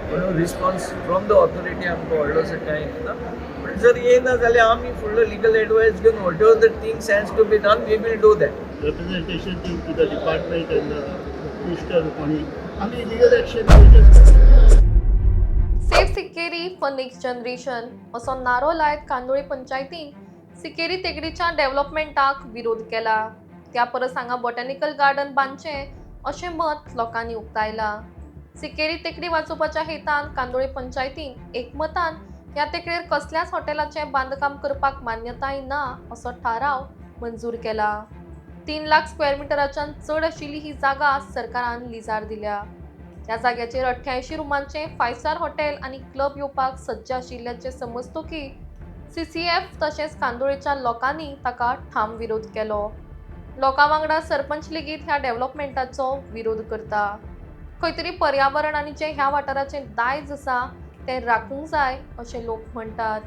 म्हणून response from the authority आमकां व्हडलोसो कांय येना. पण जर येना जाल्यार आमी फुडलो लिगल एडवायस घेवन whatever the things has to be done we will do that. representation to the department and Mr. Rupani. I mean, legal action is safe Sikeri for next generation असो नारो लायत कांदोळी पंचायतीन सिकेरी तेकडीच्या डेव्हलपमेंटाक विरोध केला. त्या परस हांगा बॉटॅनिकल गार्डन बांदचे अशें मत लोकांनी उक्तायला. सिकेरी तेकडी वाचोवपाच्या हेतान कांदोळी पंचायतीन एकमतान ह्या तेकडेर कसल्याच हॉटेलाचें बांदकाम करपाक मान्यताय ना असो थाराव मंजूर केला. 3 लाख स्क्वेअर मिटराच्यान चड आशिल्ली ही जागा सरकारान लिजार दिल्या. ह्या जाग्याचेर 88 रुमांचे 5 स्टार हॉटेल आणि क्लब येवपाक सज्ज आशिल्ल्याचे समजतकी CCF तशेंच कांदोळेच्या लोकांनी ताका ठाम विरोध केलो. लोकां वांगडा सरपंच लेगीत ह्या डेव्हलपमेंटाचो विरोध करता. खंय तरी पर्यावरण आनी जे ह्या वाठाराचें दायज आसा तें राखूंक जाय अशें लोक म्हणटात.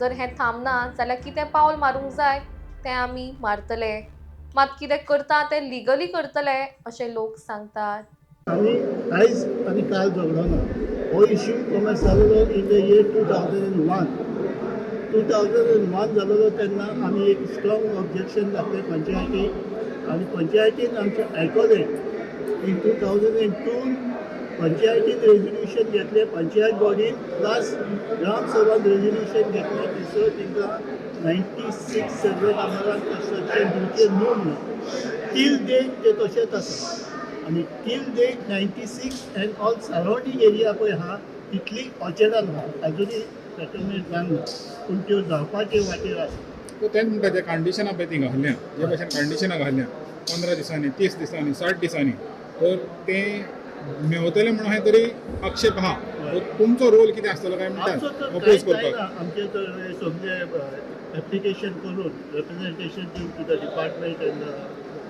जर हें थांबना जाल्यार कितें पावल मारूंक जाय तें आमी मारतले, मात कितें करता तें लिगली करतले अशें लोक सांगतात. आमी आयज आनी काल झगडो ना. हो इश्यू कॉमर्स जालोलो इन द इयर 2001. 2001 जालोलो तेन्ना आमी एक स्ट्रॉंग ऑब्जेक्शन घातलें पंचायतीक आनी पंचायतीन आमचें आयकलें. इन 2002 पंचायतीन रेजोल्युशन घेतलें, पंचायत बॉडीन प्लस ग्रामसभान रेजोल्युशन घेतलें थंयसर तांकां 96 सर्वे कामगारांक कन्स्ट्रक्शन दिवचें न्हू म्हणून. टील डेट ते तशेंच आसा आनी till date 96 and all surrounding area पळय आहा तितली ऑचेडान आहा, अजुनूय सेटलमेंट जावना, पूण त्यो जावपाचे वाटेर आसा. सो तें म्हणटा तें कंडिशनां पळय तीं घाल्ल्या, जे भाशेन कंडिशनां घाल्ल्या 15 दिसांनी, 30 दिसांनी, 60 दिसांनी, तर तें मेवतलें म्हणून हांवें तरी आक्षेप आहा. तुमचो रोल कितें आसतलो काय म्हणटा अपोज करपाक? आमचे तर सगळे एप्लिकेशन करून representation to the department and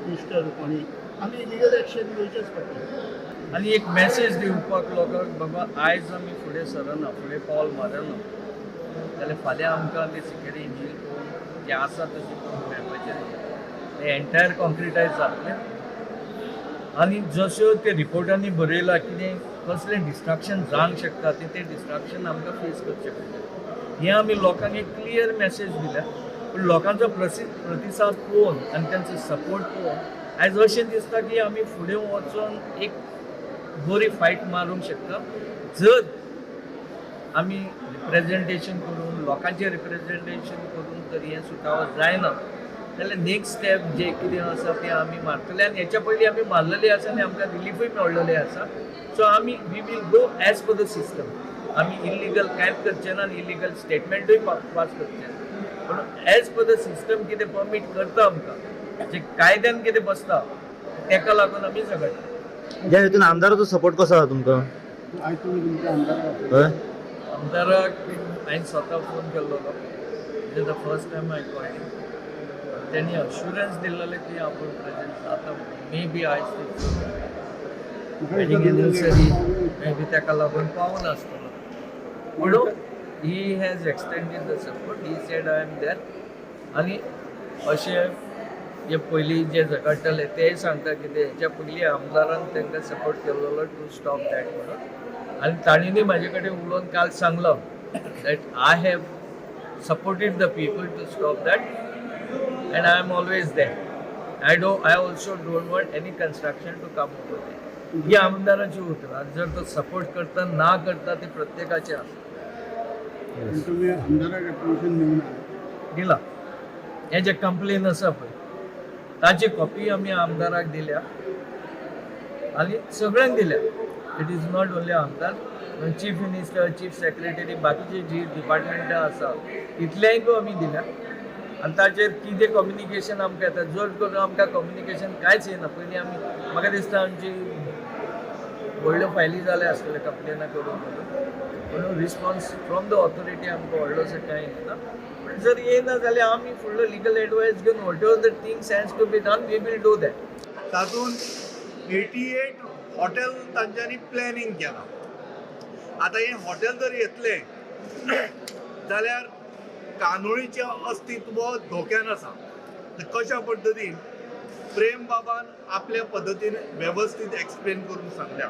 mister Rupani आमी लिगल एक्शन घेवचेच पडटलें. आनी एक मेसेज दिवपाक लोकांक बाबा आयज आमी फुडें सरना, फुडें पावल मारना जाल्यार फाल्यां आमकां ते सिक्युरिटी डील करून जे आसा तशें करून मेळपाचें तें एंटायर कॉन्क्रिटायज जातलें. आनी जश्यो ते रिपोर्टांनी बरयलां कितें कसलें डिस्ट्रक्शन जावंक शकता तें डिस्ट्रक्शन आमकां फेस करचें पडटलें. हें आमी लोकांक एक क्लियर मेसेज दिल्या. पूण लोकांचो प्रतिसाद पळोवन आनी तांचो सपोर्ट पळोवन आयज अशें दिसता की आमी फुडें वचून एक बरी फायट मारूंक शकता. जर आमी रिप्रेजेंटेशन करून लोकांचें रिप्रेजेंटेशन करून जर हें सुटावो जायना जाल्यार नेक्स्ट स्टेप जे कितें आसा तें आमी मारतले. आनी हेच्या पयलीं आमी मारलेलें आसा आनी आमकां रिलीफूय मेळ्ळलें आसा. सो आमी we will go as per the system. आमी इलिगल कांयच करचें ना आनी इलिगल स्टेटमेंटूय पास करचें ना. पूण एज पर द सिस्टम कितें परमीट करता आमकां, जे कायद्यान कितें बसता तेका लागून आमी झगडटा. ज्या हेतून आमदाराचो सपोर्ट कसो आहा तुमकां? आयज तुमी तुमच्या आमदार आमदाराक हांवें स्वता फोन केल्लो. It is the first time I called. त्यांनी अश्युरन्स दिलेले की आपण प्रेझेंट जाता. मे बी आयज वेडिंग एनिवर्सरी मे बी ताका लागून पावून आसतलो. म्हणून he has extended the support. He said I am there. आनी अशें जे पयलीं जे झगडटाले तेय सांगता कितें हेच्या पयलीं आमदारान तांकां सपोर्ट केल्लो टू स्टॉप दॅट म्हणून. आनी ताणींनी म्हाजे कडेन उलोवन काल सांगलो that I have supported the people to stop that and I am always there. I also don't want any construction to come over there. ही आमदाराची उतरां. जर तो सपोर्ट करता ना करता ते प्रत्येकाचे आसा. तुम्ही आमदाराक एप्लिकेशन घेवन दिला. हे जे कंप्लेन आसा पळय ताची कॉपी आमी आमदाराक दिल्या आनी सगळ्यांक दिल्या. इट इज नॉट ओन्ली आमदार, चीफ मिनिस्टर, चीफ सेक्रेटरी, बाकीचे जी डिपार्टमेंटां आसा तितल्यांकूय आमी दिल्या. आनी ताचेर कितें कम्युनिकेशन आमकां येता. जर करून आमकां कम्युनिकेशन कांयच येना. पयलीं आमी म्हाका दिसता आमची व्हडल्यो फायली जाल्या आसतल्यो कंप्लेनां करून म्हणून रिस्पॉन्स फ्रॉम द ऑथॉरिटी आमकां व्हडलोसो कांय येना. पूण जर येना जाल्यार आमी फुडलो लिगल एडवायस घेवन whatever the things has to be done we will do that. तातूंत 88 हॉटेल तांच्यांनी प्लॅनिंग केलां. आतां हें हॉटेल जर येतलें जाल्यार कांदोळीचें अस्तित्व धोक्यान आसा. कशा पद्दतीन प्रेम बाबान आपल्या पद्दतीन वेवस्थीत एक्सप्लेन करून सांगल्या.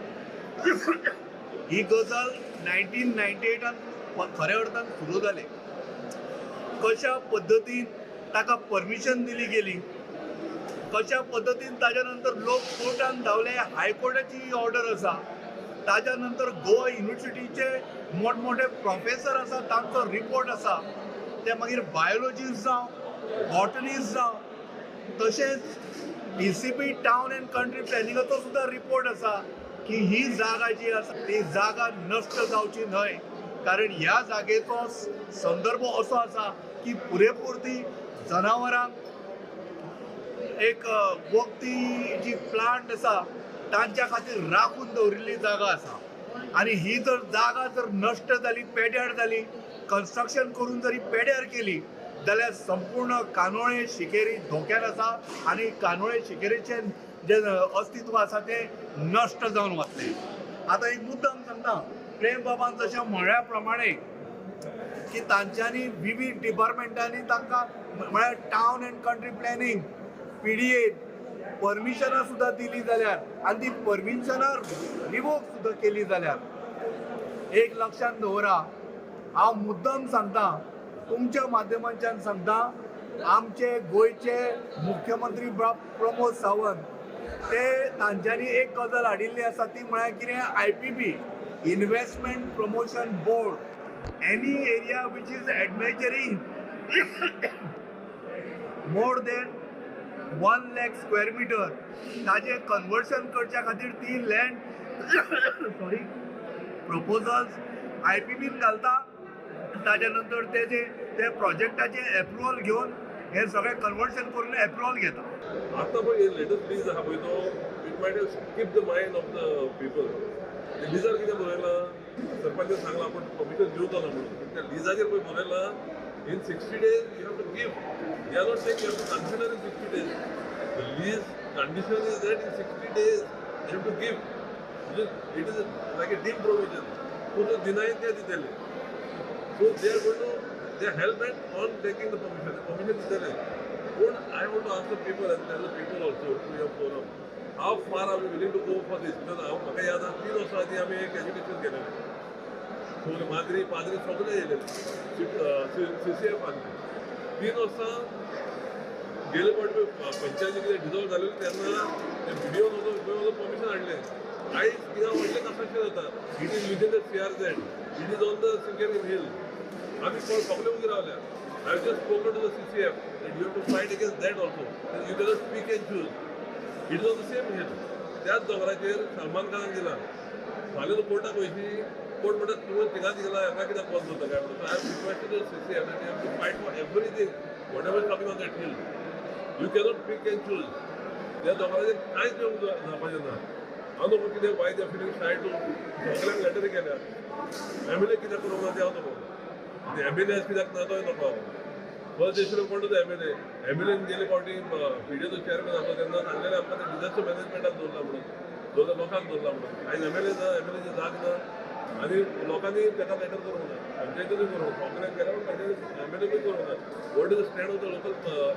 ही गजाल 1998 खऱ्या अर्थान सुरू जाली. कशा पद्दतीन ताका परमिशन दिली गेली, कशा पद्दतीन ताज्या नंतर लोक कोर्टान धांवले, हायकोर्टाची ऑर्डर आसा, ताज्या नंतर गोवा युनिव्हर्सिटीचे मोठमोठे प्रोफेसर आसा तांचो रिपोर्ट आसा, ते मागीर बायोलॉजिस्ट जावं बॉटनिस्ट जावं, तशेंच PCP टावन अँड कंट्री प्लॅनिंगाचो सुद्धा रिपोर्ट आसा की ही जागा जी आसा ती जागा नश्ट जावची न्हय, कारण ह्या जागेचो संदर्भ असो आसा की पुरेपूर ती जनावरांक एक वखदी जी प्लांट आसा तांच्या खातीर राखून दवरिल्ली जागा आसा. आनी ही जर जागा जर नश्ट जाली, पेड्यार जाली, कन्स्ट्रक्शन करून जरी पेड्यार केली जाल्यार संपूर्ण कानोळे शिकेरी धोक्यात आसा आनी कानोळे शिकेरीचे जे अस्तित्व आसा ते नश्ट जावन वतले. आतां एक मुद्दम सांगता, प्रेम बाबान जशें म्हळ्या प्रमाणे की तांच्यांनी विविध डिपार्टमेंटांनी तांकां म्हळ्यार town and country planning PDA परमिशनां सुद्दां दिली जाल्यार आनी ती परमिशनां रिवोक सुद्दां केली जाल्यार एक लक्षात दवरा, हांव मुद्दम सांगता, तुमच्या माध्यमांच्यान सांगता, आमचे गोंयचे मुख्यमंत्री प्रमोद सावंत ते तांच्यांनी एक गजाल हाडिल्ली आसा ती म्हळ्यार कितें IPB investment promotion board. Any area which is admeasuring more than 1 lakh square meter ताजे कन्वर्शन करच्या खातीर ती लँड प्रपोजल्स IPBन घालता, ताज्या नंतर ते प्रोजेक्टाचे एप्रुवल घेवन हे सगळे कन्वर्शन करून एप्रुवल घेता. आता पळय लेटस्ट लीज आहा पळय तो it might skip the mind of the people. ते लिजार कितें बरयलां, सरपंचान सांगलां आपण परमिशन दिवचो ना म्हणून, पूण त्या लिजाचेर पळय बरयलां in 60 days you have to give. They are not saying you have to consider in 60 days. The lease condition is that in 60 days you have to give. It is like a deep provision. So the denying they are there. So they are going to, they are hell bent on taking the permission. The permission is there. But I want to ask the people and tell the people also to your forum, how far are we willing to go for this? Because म्हाका याद आसा 3 वर्सां आदी आमी एक education केलेलें. सगळे माद्री पाद्री सगळे येयले CCF आसले. 3 वर्सां गेले फावटी पंचायती कितें डिजॉल्व जालेली तेन्ना ते व्हिडिओ नजो परमिशन हाडलें. आयज थिंगा व्हडलें कन्स्ट्रक्शन जाता. It is within the CRZ. It is on the Sinquerim hill. आमी सगळे उगी रावल्या. I have just spoken to the CCF that you have to fight against that also. You cannot speak and choose. It is on the same hill. त्याच दोंगराचेर सलमान खानाक दिला. फाल्यां कोर्टाक वयची, court म्हणटा तूं थिंगाच गेला हाका कित्याक पद दवरता काय म्हणटा. I have requested the CCF that you have to fight for everything, whatever is coming on that hill. You cannot pick and choose. त्या दोंगराचेर कांयच येवंक जावपाचें ना. हांव नको कितें why they feeling try to सगळ्यांक लेटर केल्या. MLA कित्याक करूंक ना तें हांव नको. MLA कित्याक ना तोय नको. फर्स्ट देशून कोण तो MLA गेले फावटी PDAचो चेअरमॅन आसलो तेन्ना सांगलेलें आमकां ते डिझास्टर मॅनेजमेंटाक दवरला म्हणून, लोकांक दवरला म्हणून. आयज MLA ना, MLAची जाग ना आनी लोकांनी ताका लेटर करूंक ना. पंचायतीनूय करूंक ना, सगळ्यांक केल्या पूण पंचायती MLAकूय करूंक ना. What is the stand of the local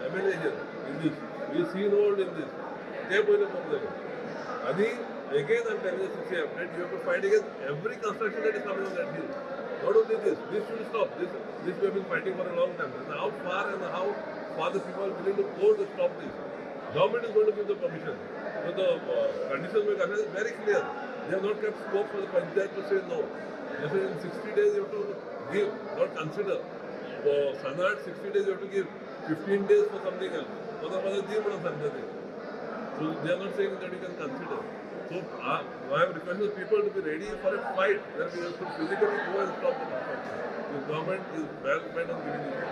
MLA here in this? We see involved in this. ते पयलें पळोवंक जाय. आनी again I'm telling the CCF that you have to fight against every construction that is coming on that hill. Not only this should stop. This we have been fighting for a long time. And how far the people are willing to go to stop this? Government is going to give the permission. So the conditions we have is very clear. They have not kept scope for the panchayat to say no. They said in 60 days you have to give, not consider. For Sanad 60 days you have to give. 15 days for something else. So they are not saying that you can consider. So I am requesting the people to be ready for a fight where we have to physically go and stop the construction. The government is well bent on giving it.